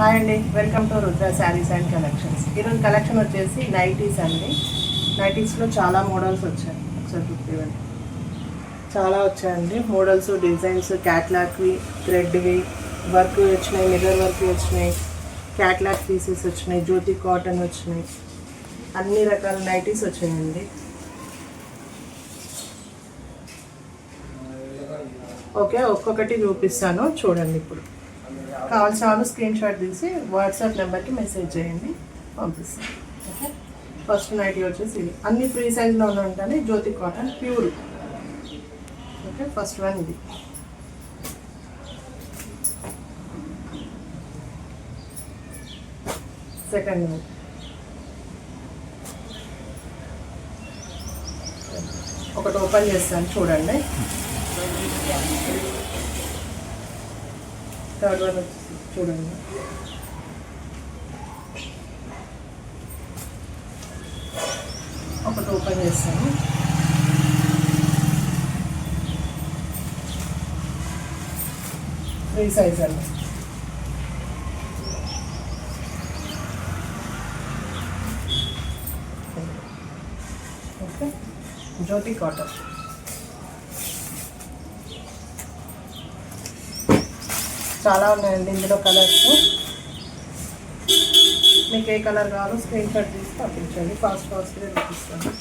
Hi అండి, welcome to Rudra saris and collections. ఈరోజు collection వచ్చేసి నైటీస్ అండి. నైటీస్లో చాలా మోడల్స్ వచ్చాయి. ఒకసారి చూపివ్వండి. చాలా వచ్చాయండి మోడల్స్, డిజైన్స్, క్యాట్లాగ్వి, థ్రెడ్వి, వర్క్ వచ్చినాయి, మిర్రర్ వర్క్ వచ్చినాయి, క్యాట్లాగ్ పీసెస్ వచ్చినాయి, జ్యోతి కాటన్ వచ్చినాయి, అన్ని రకాల నైటీస్ వచ్చాయండి. ఓకే, ఒక్కొక్కటి చూపిస్తాను చూడండి. ఇప్పుడు కావాల్సిన వాళ్ళు స్క్రీన్ షాట్ తీసి వాట్సాప్ నెంబర్కి మెసేజ్ చేయండి, పంపిస్తాను. ఓకే, ఫస్ట్ నైటీ వచ్చేసి ఇది అన్ని ఫ్రీ సైజ్లోనే ఉంటుంది, Jyothi cotton pure. Okay, first one ఇది. సెకండ్ వన్ ఒకటి ఓపెన్ చేస్తాను చూడండి. థర్డ్ వన్ వచ్చేసి చూడండి. ఒకటి ఓపెన్ చేస్తాను. ఫ్రీ సైజ్ అండి. Okay, Jyothi cotton. చాలా ఉన్నాయండి ఇందులో కలర్స్. మీకు ఏ కలర్ కావాలో స్క్రీన్ షాట్ తీసి పంపించండి, ఫాస్ట్గా చూపిస్తాను.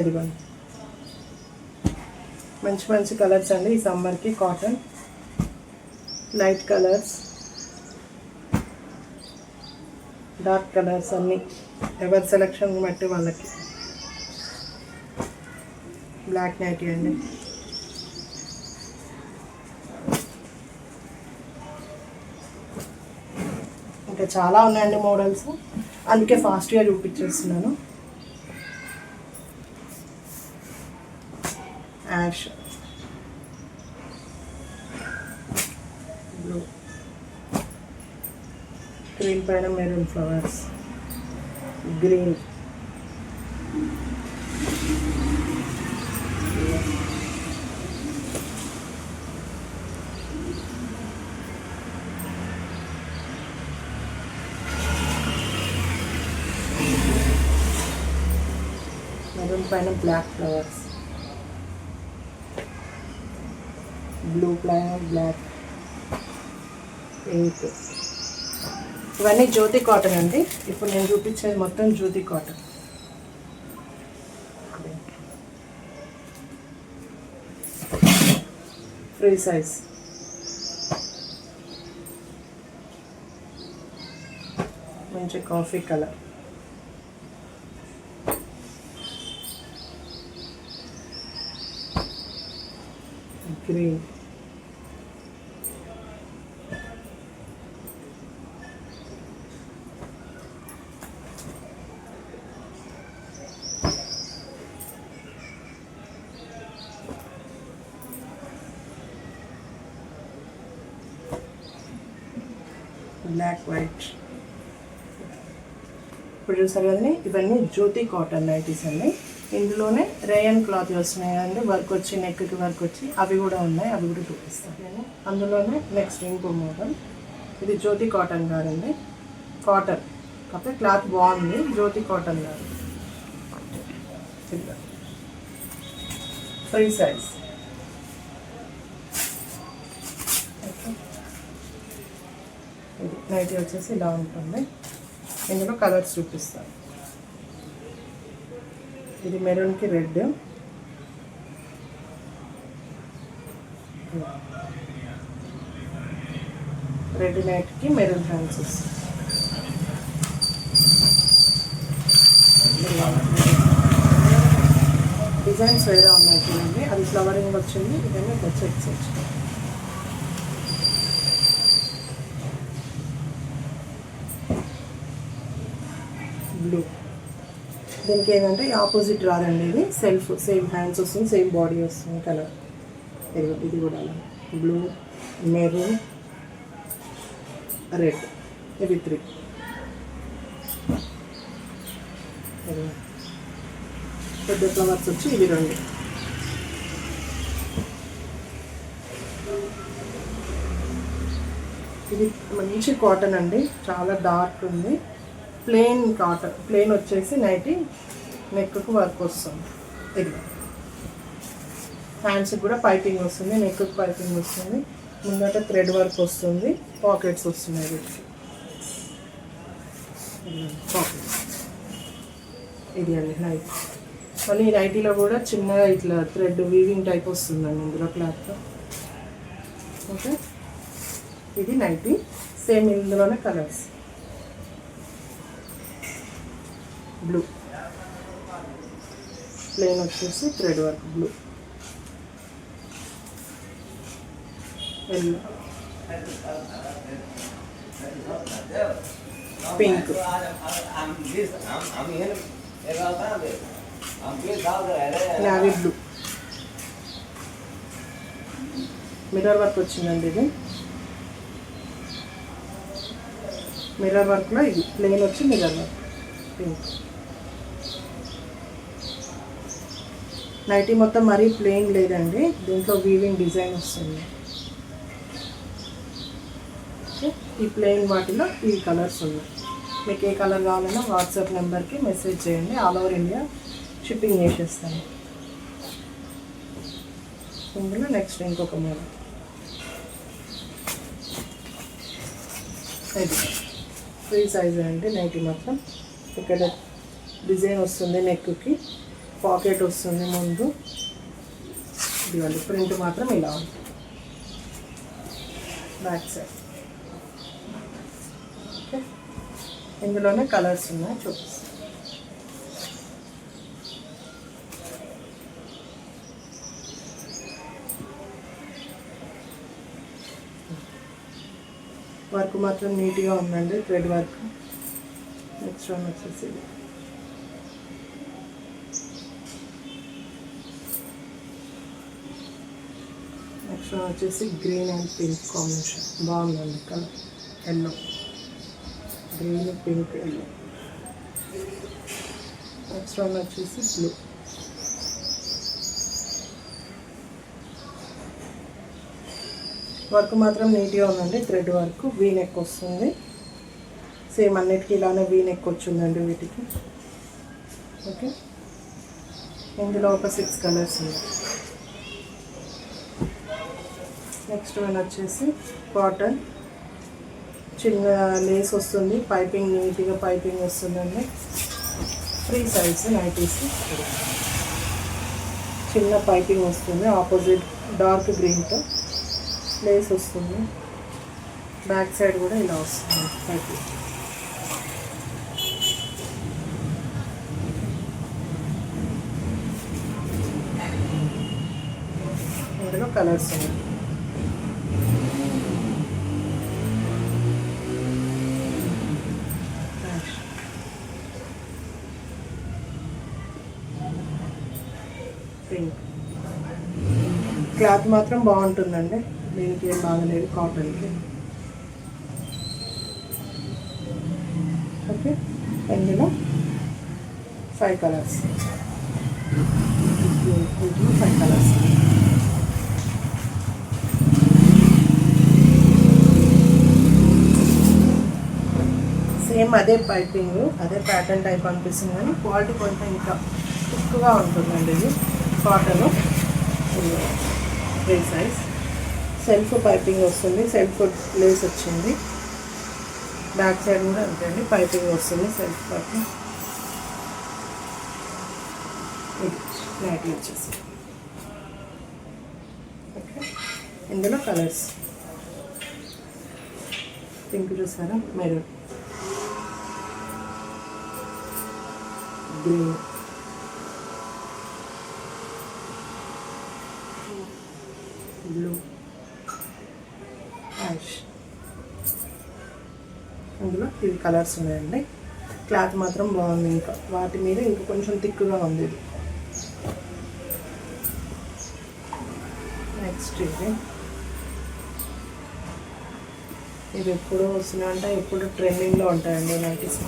ఇదిగోండి, మంచి మంచి కలర్స్ అండి ఈ సమ్మర్కి. Cotton light colours, dark colours అన్నీ ఎవరి సెలెక్షన్ బట్టి వాళ్ళకి. బ్లాక్ నైటీ అండి. ఇంకా చాలా ఉన్నాయండి మోడల్స్, అందుకే ఫాస్ట్గా చూపించేస్తున్నాను. యాష్, బ్లూ, గ్రీన్ పైన మెరూన్ ఫ్లవర్స్, గ్రీన్, మెరూన్ పైన బ్లాక్ ఫ్లవర్స్, బ్లూ పైన బ్లాక్, పింక్. ఇవన్నీ జ్యోతి కాటన్ అండి. ఇప్పుడు నేను చూపించేది మొత్తం జ్యోతి కాటన్. Free size. మంచి coffee colour, green, black, white. ఇప్పుడు చూసారు కదండి, ఇవన్నీ జ్యోతి కాటన్ నైటీస్ అండి. ఇందులోనే రేయన్ క్లాత్ వస్తున్నాయి అండి, వర్క్ వచ్చి నెక్కి వర్క్ వచ్చి, అవి కూడా ఉన్నాయి, అవి కూడా చూపిస్తాను నేను. అందులోనే నెక్స్ట్ ఇంకో మోడల్. ఇది జ్యోతి కాటన్ కాదండి, కాటన్ కాకపోతే క్లాత్ బాగుంది, జ్యోతి కాటన్ కాదు. Free size. నైటీ వచ్చేసి ఇలా ఉంటుంది. ఇందులో కలర్స్ చూపిస్తాను. ఇది మెరూన్కి రెడ్, రెడ్ నైట్కి మెరూన్ హ్యాండ్స్. డిజైన్స్ వేరే ఉన్నాయి చూడండి. అది ఫ్లవరింగ్ వచ్చింది, ఇదన్నీ చెక్స్ వచ్చింది. బ్లూ. దీనికి ఏంటంటే ఆపోజిట్ రాదండి, ఇది సెల్ఫ్, సేమ్ హ్యాండ్స్ వస్తుంది, సేమ్ బాడీ వస్తుంది కలర్. ఇది కూడా బ్లూ, మెరూన్, రెడ్, ఇవి 3. పెద్ద ఫ్లవర్స్ వచ్చి ఇవి 2. ఇది మంచి కాటన్ అండి, చాలా డార్క్ ఉంది. ప్లెయిన్ కాటన్, ప్లెయిన్ వచ్చేసి నైటీ నెక్కు వర్క్ వస్తుంది. ఇది హ్యాండ్స్కి కూడా పైపింగ్ వస్తుంది, నెక్కు పైపింగ్ వస్తుంది. ముందట థ్రెడ్ వర్క్ వస్తుంది, పాకెట్స్ వస్తున్నాయి వీటికి. పాకెట్స్ ఇది అండి నైట్. మళ్ళీ ఈ నైటీలో కూడా చిన్నగా ఇట్లా థ్రెడ్ వీవింగ్ టైప్ వస్తుందండి ఇందులో క్లాత్లో. ఓకే, ఇది నైటీ. సేమ్ ఇందులోనే కలర్స్. బ్లూ, ప్లెయిన్ వచ్చేసి thread work blue. Yellow, pink, navy blue. Mirror work వచ్చిందండి ఇది. మిర్రర్ వర్క్లో ఇది ప్లెయిన్ వచ్చి మిర్రర్ వర్క్ పింక్. నైటీ మొత్తం మరీ ప్లెయిన్ లేదండి, దీంట్లో వీవింగ్ డిజైన్ వస్తుంది. ఈ ప్లెయిన్ వాటిలో ఈ కలర్స్ ఉన్నాయి. మీకు ఏ కలర్ కావాలన్నా వాట్సాప్ నెంబర్కి మెసేజ్ చేయండి, ఆల్ ఓవర్ ఇండియా షిప్పింగ్ చేసేస్తాను. ఇందులో నెక్స్ట్ ఇంకొక మోడల్. ఇది ఫ్రీ సైజ్ అండి నైటీ మొత్తం. ఇక్కడ డిజైన్ వస్తుంది, నెక్కి పాకెట్ వస్తుంది ముందు. ఇదిగోండి ప్రింట్ మాత్రం ఇలా ఉంటుంది బ్యాక్ సైడ్. ఓకే, ఇందులోనే కలర్స్ ఉన్నాయి, చూపిస్తాను. వర్క్ మాత్రం నీట్గా ఉందండి, థ్రెడ్ వర్క్. నెక్స్ట్ వన్ వచ్చేసి ఇది. నెక్స్ట్ వన్ వచ్చేసి గ్రీన్ అండ్ పింక్ కాంబినేషన్, బాగుందండి colour. Yellow, green, pink, yellow. Next one వచ్చేసి బ్లూ. వర్క్ మాత్రం నీట్గా ఉందండి, థ్రెడ్ వర్క్. వీ నెక్ వస్తుంది, సేమ్ అన్నిటికీ ఇలానే వీ నెక్ వచ్చిందండి వీటికి. ఓకే, ఇందులో ఒక 6 కలర్స్ ఉన్నాయి. నెక్స్ట్ వన్ వచ్చేసి కాటన్, చిన్న లేస్ వస్తుంది, పైపింగ్ నీట్గా పైపింగ్ వస్తుందండి. ఫ్రీ సైజ్ నైటీస్, చిన్న పైపింగ్ వస్తుంది. ఆపోజిట్ డార్క్ గ్రీన్తో లేస్ వస్తుంది. బ్యాక్ సైడ్ కూడా ఇలా వస్తుంది పైపింగ్. ఇందులో కలర్స్ ఉన్నాయి. పింక్. క్లాత్ మాత్రం బాగుంటుందండి, దీనికి ఏం బాగలేదు కాటన్కి. ఓకే, ఇందులో 5 కలర్స్. ఇందులో 5 కలర్స్. సేమ్ అదే పైపింగ్, అదే ప్యాటర్న్ టైప్ అనిపిస్తుంది, కానీ క్వాలిటీ కొంచెం ఇంకా థిక్గా ఉంటుందండి. ఇది cotton, free size. Self piping వస్తుంది, సెల్ఫ్ లేస్ వచ్చింది. బ్యాక్ సైడ్ కూడా అంతే అండి, పైపింగ్ వస్తుంది, సెల్ఫ్ పైపింగ్. ఇది నైటీ వచ్చేసి. ఓకే, ఇందులో కలర్స్. పింక్ చూసారా, మెరూన్, గ్రీన్, బ్లూ, యాష్. అందులో 3 కలర్స్ ఉన్నాయండి. క్లాత్ మాత్రం బాగుంది, ఇంకా వాటి మీద ఇంకా కొంచెం థిక్గా ఉంది ఇది. నెక్స్ట్ ఇది ఇవి ఎప్పుడు వస్తున్నాయంటే ఎప్పుడు ట్రెండింగ్లో ఉంటాయండి నైటీస్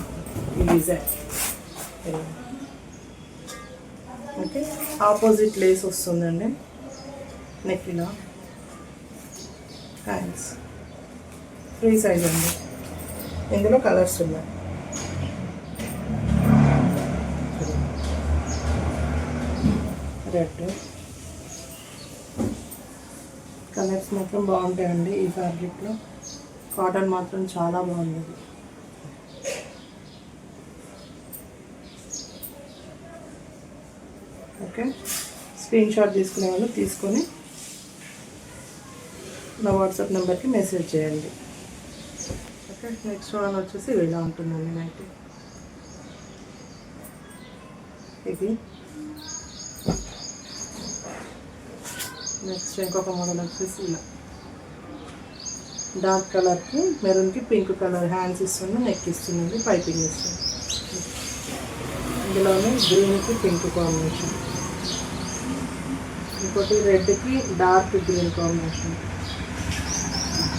ఈ డిజైన్. ఓకే, ఆపోజిట్ లేస్ వస్తుందండి నెక్ ఇలా, హ్యాండ్స్ ఫ్రీ సైజ్ అండి. ఇందులో కలర్స్ ఉన్నాయి. రెడ్ కలర్స్ మాత్రం బాగుంటాయండి ఈ ఫ్యాబ్రిక్లో. కాటన్ మాత్రం చాలా బాగుంది. ఓకే, స్క్రీన్ షాట్ తీసుకునే వాళ్ళు తీసుకొని నా వాట్సాప్ నెంబర్కి మెసేజ్ చేయండి. ఓకే, నెక్స్ట్ వన్ వచ్చేసి ఇలా ఉంటుందండి నైట్. ఇది నెక్స్ట్ ఇంకొక మోడల్ వచ్చేసి ఇలా డార్క్ కలర్కి మెరూన్కి పింక్ కలర్ హ్యాండ్స్ ఇస్తుంది, నెక్ ఇస్తుంది, పైపింగ్ ఇస్తుంది. ఇందులోనే గ్రీన్కి పింక్ కాంబినేషన్, ఇంకోటి రెడ్కి డార్క్ గ్రీన్ కాంబినేషన్,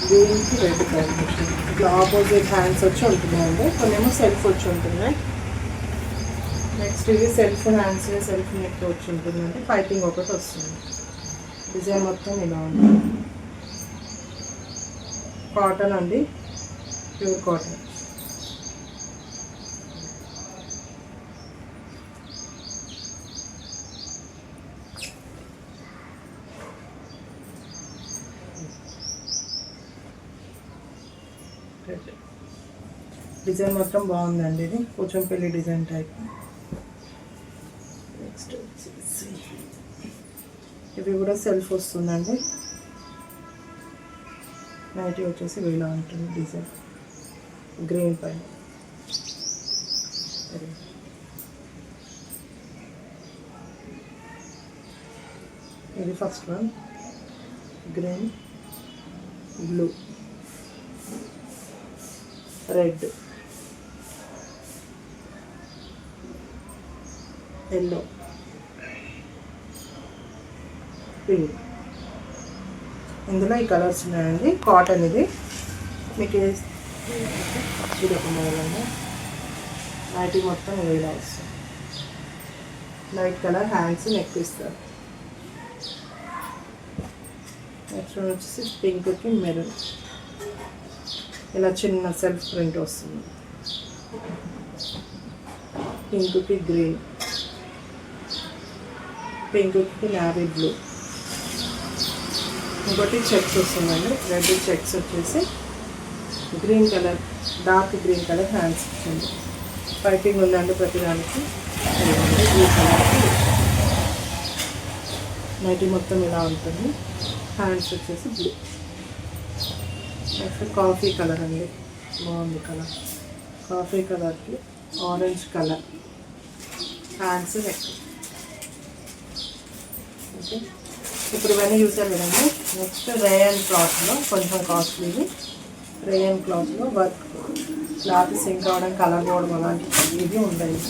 గ్రీన్కి రెడ్ కాంబినేషన్. ఇట్లా ఆపోజిట్ హ్యాండ్స్ వచ్చి ఉంటున్నాయండి. కొన్నేమో సెల్ఫ్ వచ్చి ఉంటున్నాయి. నెక్స్ట్ ఇది సెల్ఫ్ హ్యాండ్స్ సెల్ఫ్ నెక్ వచ్చి ఉంటుందండి. పైపింగ్ ఒకటి వస్తుంది. డిజైన్ మొత్తం ఇలా ఉంది. కాటన్ అండి, ప్యూర్ కాటన్. డిజైన్ మొత్తం బాగుందండి. ఇది కొంచెం పెళ్లి డిజైన్ టైప్. నెక్స్ట్ వచ్చేసి ఇవి కూడా సెల్ఫ్ వస్తుందండి. నైటీ వచ్చేసి ఇలా ఉంటుంది డిజైన్, గ్రీన్ పైన. ఇది first one, green, blue, red, yellow, pink. ఇందులో ఈ కలర్స్ ఉన్నాయండి. కాటన్ ఇది మీకు ఇది ఒక మోడల్ అండి. నైటీ మొత్తం ఇలా వస్తుంది. లైట్ కలర్ హ్యాండ్స్ నెక్ ఇస్తారు. నెక్స్ట్ వచ్చేసి పింక్కి మెరూన్, ఇలా చిన్న సెల్ఫ్ ప్రింట్ వస్తుంది. పింక్కి గ్రీన్, పింక్కి నావీ బ్లూ, ఇంకోటి చెక్స్ వస్తుందండి. రెడ్ చెక్స్ వచ్చేసి green colour, dark green colour hands వచ్చింది. పైపింగ్ ఉందండి ప్రతిదానికి. బ్లూ కలర్కి నైటీ మొత్తం ఇలా ఉంటుంది. హ్యాండ్స్ వచ్చేసి బ్లూ. నెక్స్ట్ కాఫీ కలర్ అండి, బాగుంది కలర్. కాఫీ కలర్కి orange colour hands neck. Okay, ఇప్పుడు ఇవన్నీ చూసారు కదండి. నెక్స్ట్ రేయన్ క్లాత్లో కొంచెం కాస్ట్లీది. రేయన్ క్లాత్లో వర్క్, క్లాత్ సింక్ అవ్వడం, కలర్ పోవడం అలాంటివి ఇది ఉండదు.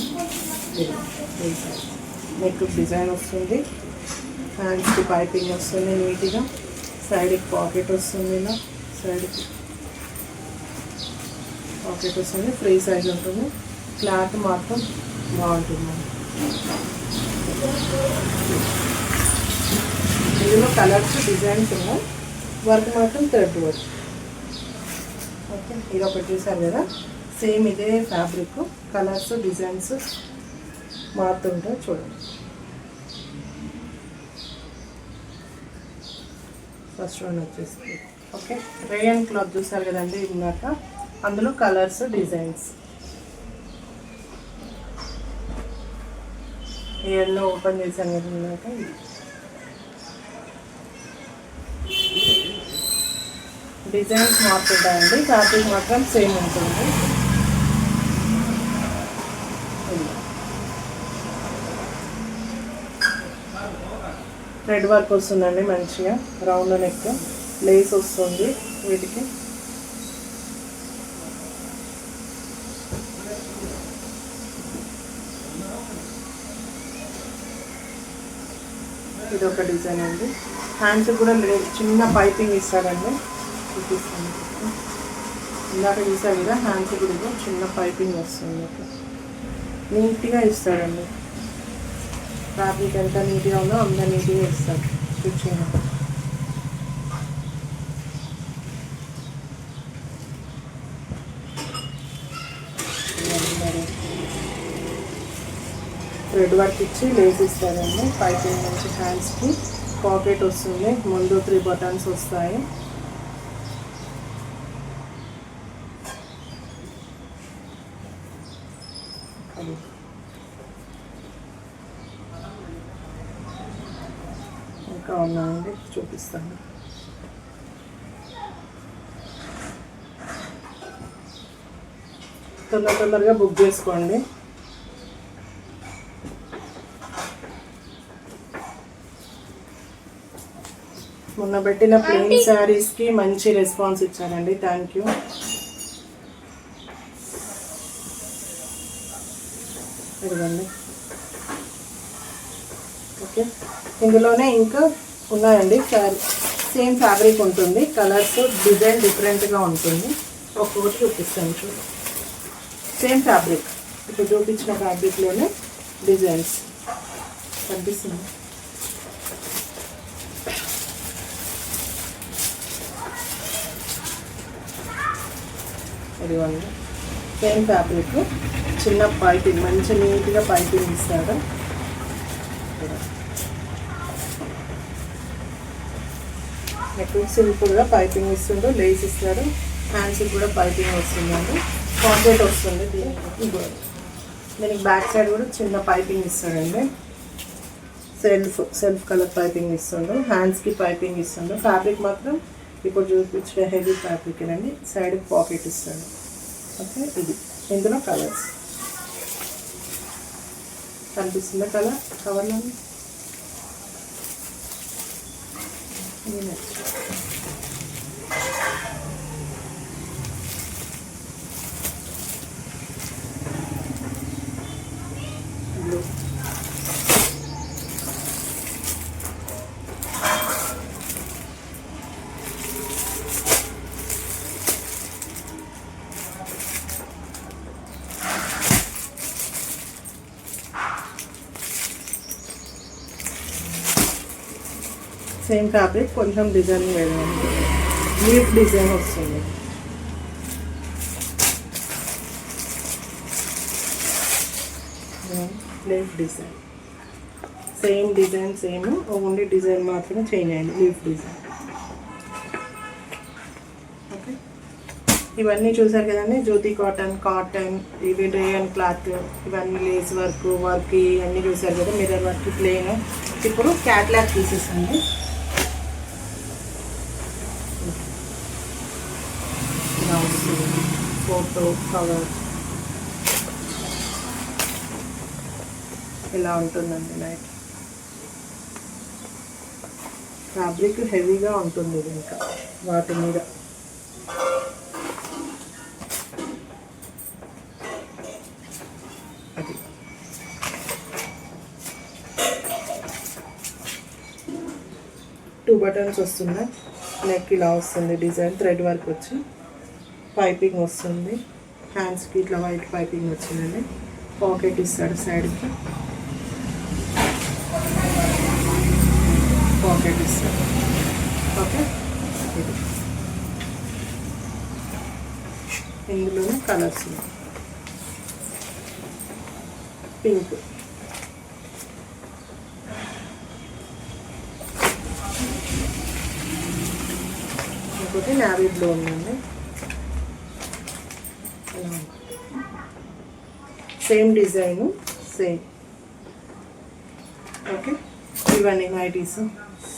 నెక్ డిజైన్ వస్తుంది, హ్యాండ్స్కి పైపింగ్ వస్తుంది నీట్గా, సైడ్కి పాకెట్ వస్తుంది, ఇలా సైడ్కి పాకెట్ వస్తుంది, ఫ్రీ సైజ్ ఉంటుంది. క్లాత్ మాత్రం బాగుంటుంది. ఇందులో కలర్స్ డిజైన్స్ ఉన్నాయి. వర్క్ మాత్రం థ్రెడ్ వర్క్. ఓకే, ఇది ఒకటి చూసారు కదా. సేమ్ ఇదే ఫ్యాబ్రిక్, కలర్స్ డిజైన్స్ మారుతుంటాయి. చూడండి, ఫస్ట్ వన్ వచ్చేసి ఓకే రేయన్ క్లాత్ చూసారు కదండి. ఇందాక అందులో కలర్స్ డిజైన్స్. ఇయర్లో ఓపెన్ చేశాను కదా ఇందాక. డిజైన్స్ మారుతుంటాయండి, ఫ్యాబ్రిక్ మాత్రం సేమ్ ఉంటుంది. థ్రెడ్ వర్క్ వస్తుందండి మంచిగా, రౌండ్ నెక్, లేస్ వస్తుంది వీటికి. ఇది ఒక డిజైన్ అండి. హ్యాండ్స్ కూడా చిన్న పైపింగ్ ఇస్తారండి. చూపిస్తాను. ఇందాక చూసారు కదా హ్యాండ్స్ కూడా చిన్న పైపింగ్ వస్తుంది. నీట్గా ఇస్తాడండి. ఫ్యాబ్రిక్ ఎంత నీట్గా ఉందో అంత నీట్గా ఇస్తాడు స్టిచ్చింగ్. థ్రెడ్ వర్క్ ఇచ్చి లేస్ ఇస్తారండి. పైపింగ్ నుంచి హ్యాండ్స్కి పాకెట్ వస్తుంది. ముందు 3 బటన్స్ వస్తాయి. ఇంకా ఉన్నాయండి, చూపిస్తాను. తొందరగా బుక్ చేసుకోండి. మొన్న పెట్టిన ప్లెయిన్ శారీస్కి మంచి రెస్పాన్స్ ఇచ్చారండి. Thank you. ఇదిగోండి. ఓకే, ఇందులోనే ఇంకా ఉన్నాయండి. సేమ్ ఫ్యాబ్రిక్ ఉంటుంది, కలర్స్ డిజైన్ డిఫరెంట్గా ఉంటుంది. ఒక్కొక్కటి చూపిస్తాను చూడు. సేమ్ ఫ్యాబ్రిక్, ఇప్పుడు చూపించిన ఫ్యాబ్రిక్లోనే డిజైన్స్ కనిపిస్తుంది. ఇదిగోండి, సేమ్ ఫ్యాబ్రిక్, చిన్న పైపింగ్, మంచి నీట్గా పైపింగ్ ఇస్తాడు. నెక్ సింపుల్గా పైపింగ్ ఇస్తుండు, లేస్ ఇస్తాడు. హ్యాండ్స్ కూడా పైపింగ్ వస్తుందండి. పాకెట్ వస్తుంది. దీనికి బ్యాక్ సైడ్ కూడా చిన్న పైపింగ్ ఇస్తాడండి. సెల్ఫ్ కలర్ పైపింగ్ ఇస్తుండు. హ్యాండ్స్కి పైపింగ్ ఇస్తుండు. ఫ్యాబ్రిక్ మాత్రం ఇప్పుడు చూపించిన హెవీ ఫ్యాబ్రిక్ అండి. సైడ్ పాకెట్ ఇస్తాడు. ఓకే, ఇది ఇందులో కలర్స్ కనిపిస్తుందా? కవర్లో బ్లూ, సేమ్ ఫ్యాబ్రిక్, కొంచెం డిజైన్ వేయండి. లీఫ్ డిజైన్ వస్తుంది. Leaf design, same design same, only design మాత్రమే చేంజ్ అయ్యింది. Leaf design. ఓకే, ఇవన్నీ చూసారు కదండి. జ్యోతి కాటన్, ఇవి రేయన్ క్లాత్, ఇవన్నీ లేస్ వర్క్ ఇవన్నీ చూసారు కదా. Mirror work, plain. ఇప్పుడు క్యాట్లాగ్ పీసెస్ అండి. ఫోటో కవర్ ఇలా ఉంటుందండి. నైట్ ఫ్యాబ్రిక్ హెవీగా ఉంటుంది. ఇంకా వాటి మీద అది 2 బటన్స్ వస్తున్నాయి. నెక్ ఇలా వస్తుంది. డిజైన్ థ్రెడ్ వర్క్ వచ్చి పైపింగ్ వస్తుంది. హ్యాండ్స్కి ఇట్లా వైట్ పైపింగ్ వచ్చిందండి. పాకెట్ ఇస్తాడు. సైడ్కి పాకెట్ ఇస్తాడు. ఓకే, ఇది ఇందులోనే కలర్స్ పింక్, ఇంకోటి నావీ బ్లూ ఉందండి. Same design, same. ఓకే, ఇవన్నీ నైటీస్.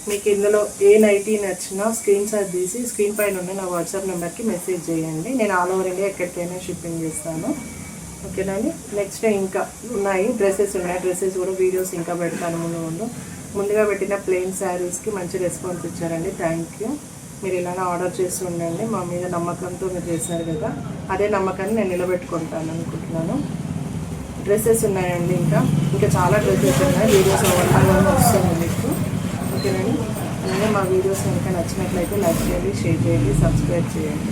మీకు ఇందులో ఏ నైటీ నచ్చినా స్క్రీన్ షాట్ తీసి స్క్రీన్ పైన ఉన్న నా వాట్సాప్ నెంబర్కి మెసేజ్ చేయండి. నేను ఆల్ ఓవర్ ఇండియా ఎక్కడికైనా షిప్పింగ్ చేస్తాను. ఓకేనండి. నెక్స్ట్ ఇంకా ఉన్నాయి, డ్రెస్సెస్ ఉన్నాయి. డ్రెస్సెస్ కూడా వీడియోస్ ఇంకా పెడతాను ముందుగా పెట్టిన ప్లెయిన్ శారీస్కి మంచి రెస్పాన్స్ ఇచ్చారండి. Thank you. మీరు ఇలానే ఆర్డర్ చేసి ఉండండి. మా మీద నమ్మకంతో మీరు చేశారు కదా, అదే నమ్మకాన్ని నేను నిలబెట్టుకుంటాను అనుకుంటున్నాను. డ్రెస్సెస్ ఉన్నాయండి. ఇంకా చాలా డ్రెస్సెస్ ఉన్నాయి. వీడియోస్ ఓవర్గా వస్తుంది మీకు. ఓకేనండి. అలాగే మా వీడియోస్ కనుక నచ్చినట్లయితే లైక్ చేయండి, షేర్ చేయండి, సబ్స్క్రైబ్ చేయండి.